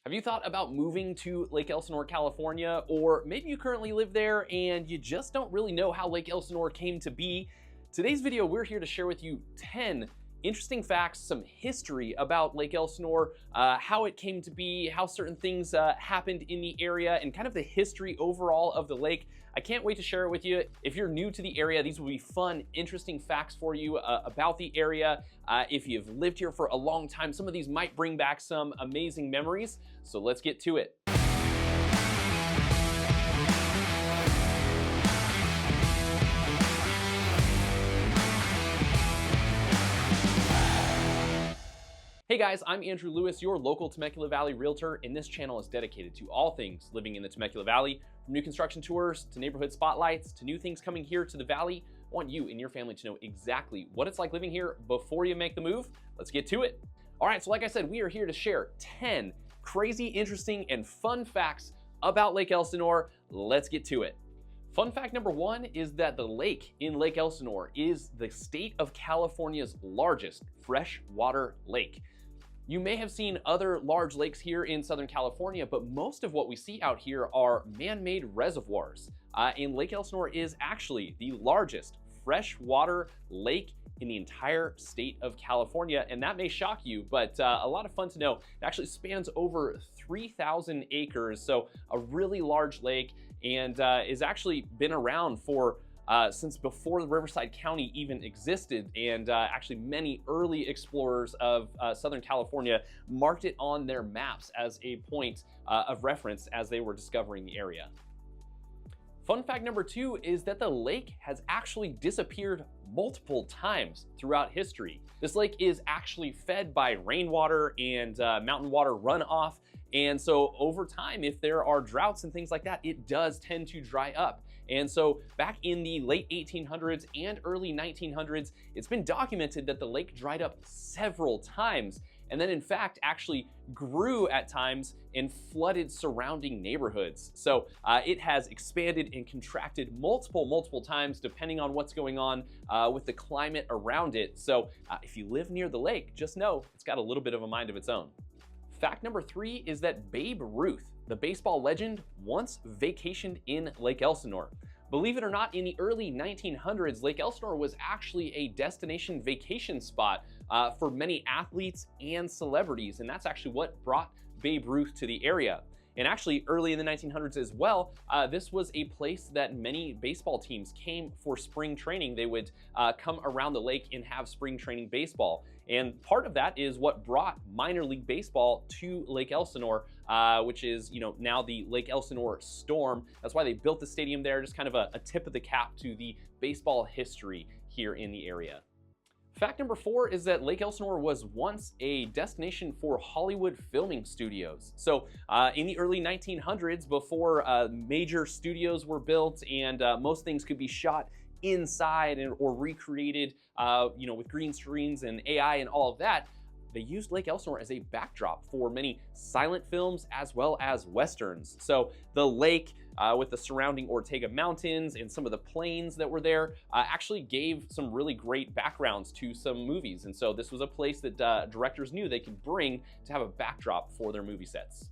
Have you thought about moving to Lake Elsinore, California? Or maybe you currently live there and you just don't really know how Lake Elsinore came to be? Today's video, we're here to share with you 10 interesting facts, some history about Lake Elsinore, how it came to be, how certain things happened in the area, and kind of the history overall of the lake. I can't wait to share it with you. If you're new to the area, these will be fun, interesting facts for you about the area. If you've lived here for a long time, some of these might bring back some amazing memories. So let's get to it. Hey guys, I'm Andrew Lewis, your local Temecula Valley Realtor, and this channel is dedicated to all things living in the Temecula Valley. From new construction tours to neighborhood spotlights to new things coming here to the valley, I want you and your family to know exactly what it's like living here before you make the move. Let's get to it. All right, so like I said, we are here to share 10 crazy, interesting, and fun facts about Lake Elsinore. Let's get to it. Fun fact number one is that the lake in Lake Elsinore is the state of California's largest freshwater lake. You may have seen other large lakes here in Southern California, but most of what we see out here are man-made reservoirs. And Lake Elsinore is actually the largest freshwater lake in the entire state of California. And that may shock you, but a lot of fun to know. It actually spans over 3,000 acres, so a really large lake, and is actually been around for since before the Riverside County even existed, and actually many early explorers of Southern California marked it on their maps as a point of reference as they were discovering the area. Fun fact number two is that the lake has actually disappeared multiple times throughout history. This lake is actually fed by rainwater and mountain water runoff, and so over time, if there are droughts and things like that, it does tend to dry up. And so back in the late 1800s and early 1900s, it's been documented that the lake dried up several times, and then in fact actually grew at times and flooded surrounding neighborhoods. So it has expanded and contracted multiple times depending on what's going on with the climate around it. So if you live near the lake, just know it's got a little bit of a mind of its own. Fact number three is that Babe Ruth, the baseball legend, once vacationed in Lake Elsinore. Believe it or not, in the early 1900s, Lake Elsinore was actually a destination vacation spot for many athletes and celebrities, and that's actually what brought Babe Ruth to the area. And actually, early in the 1900s as well, this was a place that many baseball teams came for spring training. They would come around the lake and have spring training baseball. And part of that is what brought minor league baseball to Lake Elsinore, which is, now the Lake Elsinore Storm. That's why they built the stadium there, just kind of a tip of the cap to the baseball history here in the area. Fact number four is that Lake Elsinore was once a destination for Hollywood filming studios. So in the early 1900s, before major studios were built and most things could be shot inside or recreated, with green screens and AI and all of that, they used Lake Elsinore as a backdrop for many silent films as well as westerns. So the lake with the surrounding Ortega Mountains and some of the plains that were there actually gave some really great backgrounds to some movies. And so this was a place that directors knew they could bring to have a backdrop for their movie sets.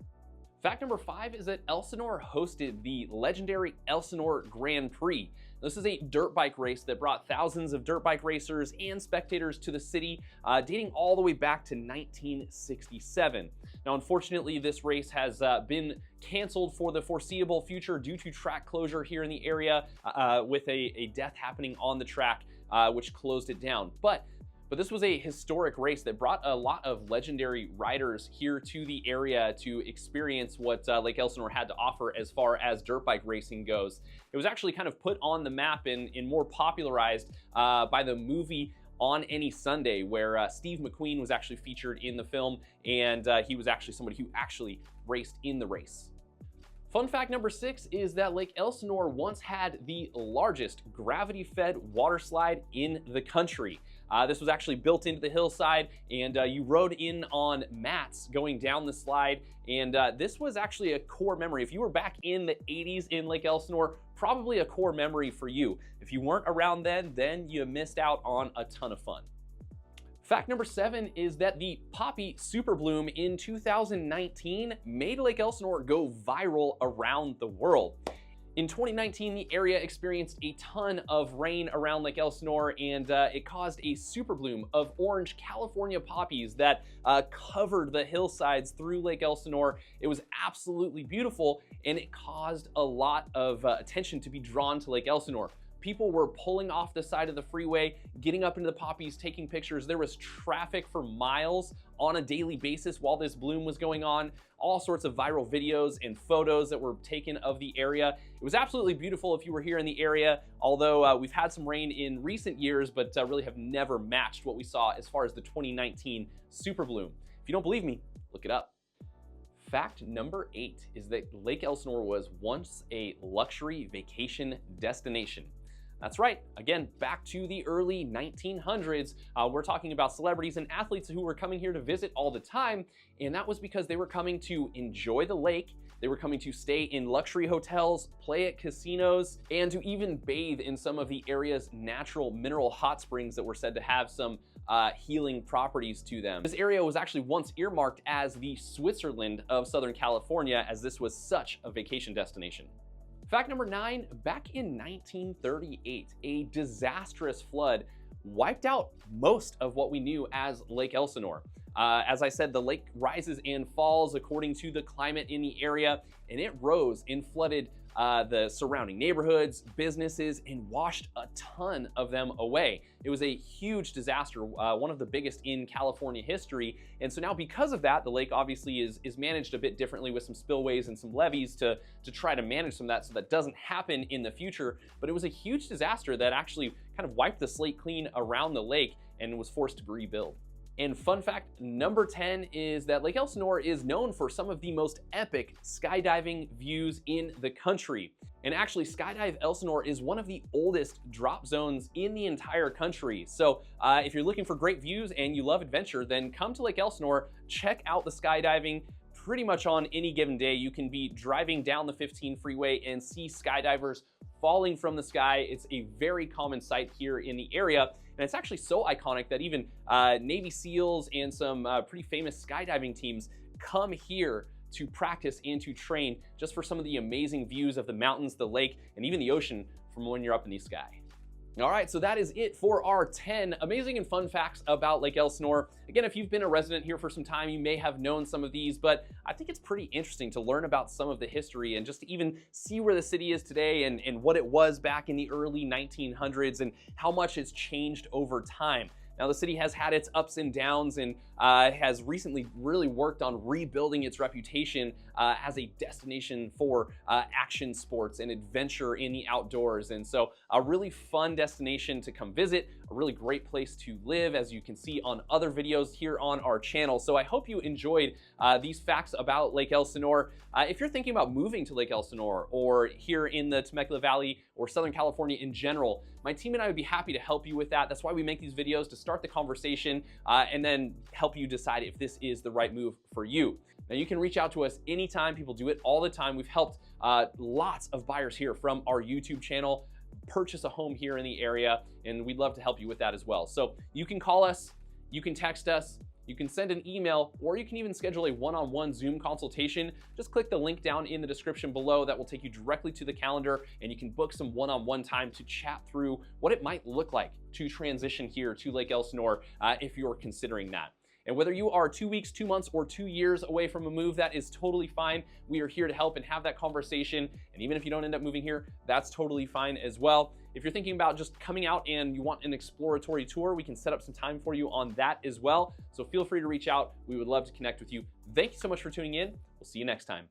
Fact number five is that Elsinore hosted the legendary Elsinore Grand Prix. This is a dirt bike race that brought thousands of dirt bike racers and spectators to the city, dating all the way back to 1967. Now, unfortunately, this race has been canceled for the foreseeable future due to track closure here in the area, with a death happening on the track, which closed it down. But this was a historic race that brought a lot of legendary riders here to the area to experience what Lake Elsinore had to offer as far as dirt bike racing goes. It was actually kind of put on the map and more popularized by the movie On Any Sunday, where Steve McQueen was actually featured in the film, and he was actually somebody who actually raced in the race. Fun fact number six is that Lake Elsinore once had the largest gravity-fed water slide in the country. This was actually built into the hillside, and you rode in on mats going down the slide, and this was actually a core memory. If you were back in the 80s in Lake Elsinore, probably a core memory for you. If you weren't around then you missed out on a ton of fun. Fact number 7 is that the poppy super bloom in 2019 made Lake Elsinore go viral around the world. In 2019, the area experienced a ton of rain around Lake Elsinore, and it caused a super bloom of orange California poppies that covered the hillsides through Lake Elsinore. It was absolutely beautiful, and it caused a lot of attention to be drawn to Lake Elsinore. People were pulling off the side of the freeway, getting up into the poppies, taking pictures. There was traffic for miles on a daily basis while this bloom was going on. All sorts of viral videos and photos that were taken of the area. It was absolutely beautiful if you were here in the area, although we've had some rain in recent years, but really have never matched what we saw as far as the 2019 super bloom. If you don't believe me, look it up. Fact number 8 is that Lake Elsinore was once a luxury vacation destination. That's right, again, back to the early 1900s, we're talking about celebrities and athletes who were coming here to visit all the time, and that was because they were coming to enjoy the lake, they were coming to stay in luxury hotels, play at casinos, and to even bathe in some of the area's natural mineral hot springs that were said to have some healing properties to them. This area was actually once earmarked as the Switzerland of Southern California, as this was such a vacation destination. Fact number 9, back in 1938, a disastrous flood wiped out most of what we knew as Lake Elsinore. As I said, the lake rises and falls according to the climate in the area, and it rose and flooded the surrounding neighborhoods, businesses, and washed a ton of them away. It was a huge disaster, one of the biggest in California history. And so now because of that, the lake obviously is managed a bit differently with some spillways and some levees to try to manage some of that so that doesn't happen in the future. But it was a huge disaster that actually kind of wiped the slate clean around the lake and was forced to rebuild. And fun fact number 10 is that Lake Elsinore is known for some of the most epic skydiving views in the country. And actually, Skydive Elsinore is one of the oldest drop zones in the entire country. So if you're looking for great views and you love adventure, then come to Lake Elsinore, check out the skydiving. Pretty much on any given day, you can be driving down the 15 freeway and see skydivers falling from the sky. It's a very common sight here in the area. And it's actually so iconic that even Navy SEALs and some pretty famous skydiving teams come here to practice and to train just for some of the amazing views of the mountains, the lake, and even the ocean from when you're up in the sky. All right, so that is it for our 10 amazing and fun facts about Lake Elsinore. Again, if you've been a resident here for some time, you may have known some of these, but I think it's pretty interesting to learn about some of the history and just to even see where the city is today and what it was back in the early 1900s and how much it's changed over time. Now, the city has had its ups and downs and has recently really worked on rebuilding its reputation as a destination for action sports and adventure in the outdoors. And so a really fun destination to come visit, a really great place to live, as you can see on other videos here on our channel. So I hope you enjoyed these facts about Lake Elsinore. If you're thinking about moving to Lake Elsinore or here in the Temecula Valley or Southern California in general, my team and I would be happy to help you with that. That's why we make these videos, to start the conversation and then help you decide if this is the right move for you. Now, you can reach out to us anytime. People do it all the time. We've helped lots of buyers here from our YouTube channel purchase a home here in the area, and we'd love to help you with that as well. So you can call us, you can text us, you can send an email, or you can even schedule a one-on-one Zoom consultation. Just click the link down in the description below. That will take you directly to the calendar, and you can book some one-on-one time to chat through what it might look like to transition here to Lake Elsinore if you're considering that. And whether you are 2 weeks, 2 months, or 2 years away from a move, that is totally fine. We are here to help and have that conversation. And even if you don't end up moving here, that's totally fine as well. If you're thinking about just coming out and you want an exploratory tour, we can set up some time for you on that as well. So feel free to reach out. We would love to connect with you. Thank you so much for tuning in. We'll see you next time.